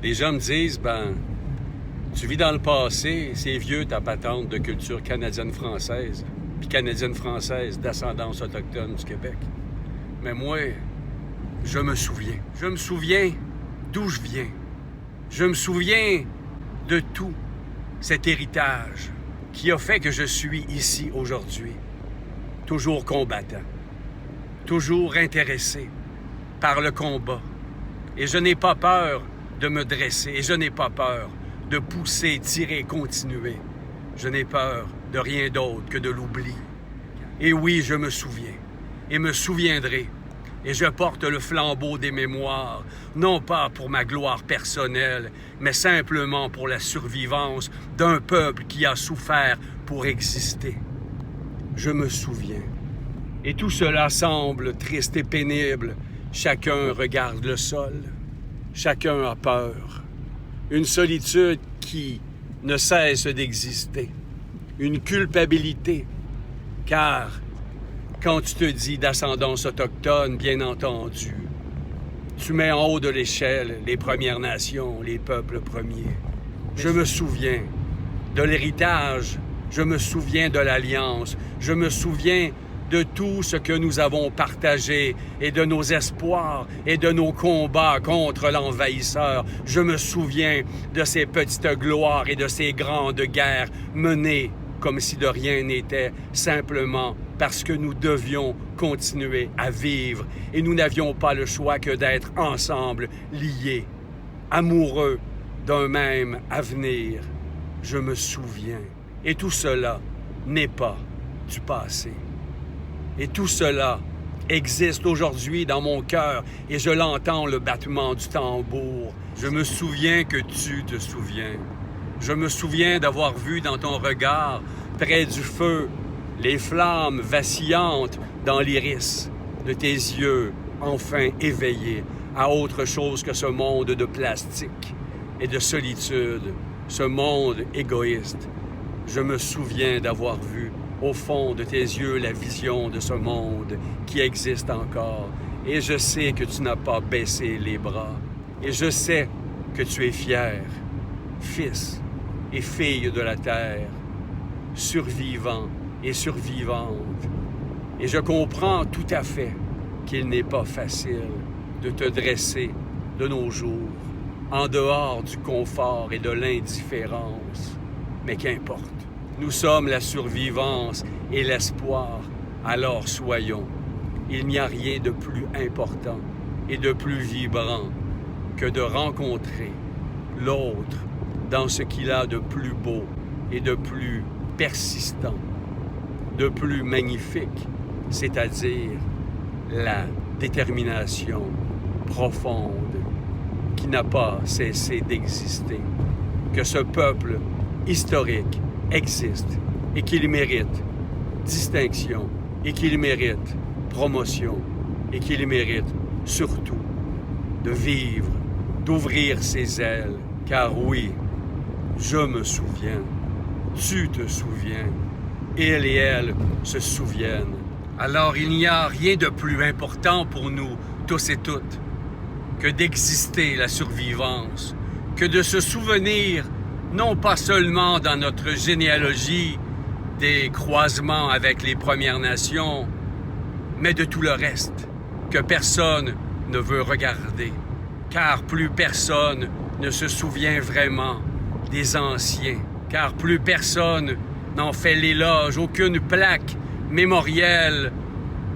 Les gens me disent, tu vis dans le passé, c'est vieux ta patente de culture canadienne-française, puis canadienne-française d'ascendance autochtone du Québec. Mais moi, je me souviens. Je me souviens d'où je viens. Je me souviens de tout cet héritage qui a fait que je suis ici aujourd'hui. Toujours combattant, toujours intéressé par le combat. Et je n'ai pas peur de me dresser, et je n'ai pas peur de pousser, tirer, continuer. Je n'ai peur de rien d'autre que de l'oubli. Et oui, je me souviens, et me souviendrai, et je porte le flambeau des mémoires, non pas pour ma gloire personnelle, mais simplement pour la survivance d'un peuple qui a souffert pour exister. Je me souviens. Et tout cela semble triste et pénible. Chacun regarde le sol. Chacun a peur. Une solitude qui ne cesse d'exister. Une culpabilité. Car quand tu te dis d'ascendance autochtone, bien entendu, tu mets en haut de l'échelle les Premières Nations, les peuples premiers. Je me souviens de l'héritage. Je me souviens de l'Alliance. Je me souviens de tout ce que nous avons partagé et de nos espoirs et de nos combats contre l'envahisseur. Je me souviens de ces petites gloires et de ces grandes guerres menées comme si de rien n'était, simplement parce que nous devions continuer à vivre et nous n'avions pas le choix que d'être ensemble, liés, amoureux d'un même avenir. Je me souviens. Et tout cela n'est pas du passé. Et tout cela existe aujourd'hui dans mon cœur et je l'entends, le battement du tambour. Je me souviens que tu te souviens. Je me souviens d'avoir vu dans ton regard, près du feu, les flammes vacillantes dans l'iris de tes yeux, enfin éveillés à autre chose que ce monde de plastique et de solitude, ce monde égoïste. Je me souviens d'avoir vu au fond de tes yeux la vision de ce monde qui existe encore. Et je sais que tu n'as pas baissé les bras. Et je sais que tu es fier, fils et fille de la terre, survivant et survivante. Et je comprends tout à fait qu'il n'est pas facile de te dresser de nos jours, en dehors du confort et de l'indifférence. Mais qu'importe. Nous sommes la survivance et l'espoir, alors soyons. Il n'y a rien de plus important et de plus vibrant que de rencontrer l'autre dans ce qu'il a de plus beau et de plus persistant, de plus magnifique, c'est-à-dire la détermination profonde qui n'a pas cessé d'exister, que ce peuple historique existe et qu'il mérite distinction et qu'il mérite promotion et qu'il mérite surtout de vivre, d'ouvrir ses ailes. Car oui, je me souviens, tu te souviens, il et elle se souviennent. Alors il n'y a rien de plus important pour nous, tous et toutes, que d'exister la survivance, que de se souvenir non pas seulement dans notre généalogie des croisements avec les Premières Nations, mais de tout le reste, que personne ne veut regarder, car plus personne ne se souvient vraiment des anciens, car plus personne n'en fait l'éloge, aucune plaque mémorielle,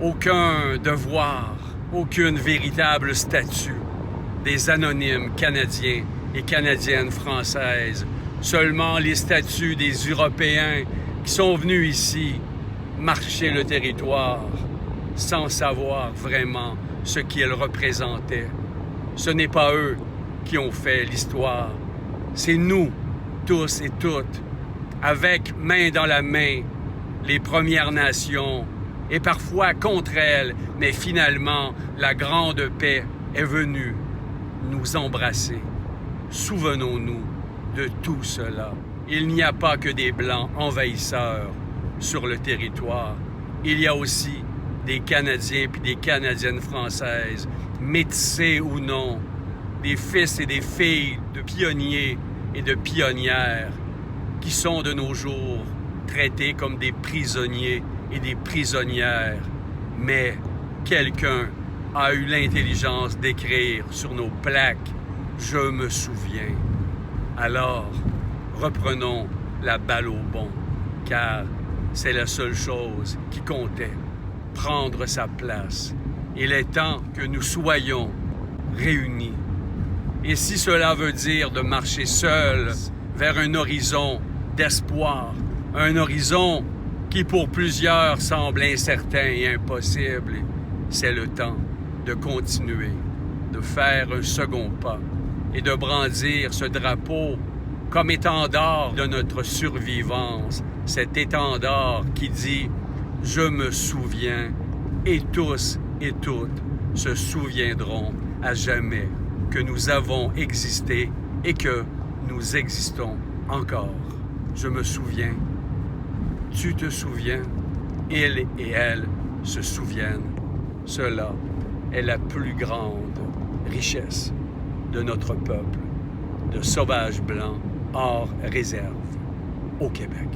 aucun devoir, aucune véritable statue des anonymes canadiens et canadiennes françaises, seulement les statues des Européens qui sont venus ici marcher le territoire sans savoir vraiment ce qu'ils représentaient. Ce n'est pas eux qui ont fait l'histoire, c'est nous, tous et toutes, avec main dans la main, les Premières Nations, et parfois contre elles, mais finalement, la grande paix est venue nous embrasser. Souvenons-nous de tout cela. Il n'y a pas que des Blancs envahisseurs sur le territoire. Il y a aussi des Canadiens puis des Canadiennes françaises, métissés ou non, des fils et des filles de pionniers et de pionnières qui sont de nos jours traités comme des prisonniers et des prisonnières. Mais quelqu'un a eu l'intelligence d'écrire sur nos plaques « Je me souviens ». Alors, reprenons la balle au bond, car c'est la seule chose qui comptait, prendre sa place. Il est temps que nous soyons réunis. Et si cela veut dire de marcher seul vers un horizon d'espoir, un horizon qui pour plusieurs semble incertain et impossible, c'est le temps de continuer, de faire un second pas et de brandir ce drapeau comme étendard de notre survivance, cet étendard qui dit « Je me souviens » et tous et toutes se souviendront à jamais que nous avons existé et que nous existons encore. Je me souviens, tu te souviens, il et elle se souviennent. Cela est la plus grande richesse de notre peuple, de sauvages blancs hors réserve au Québec.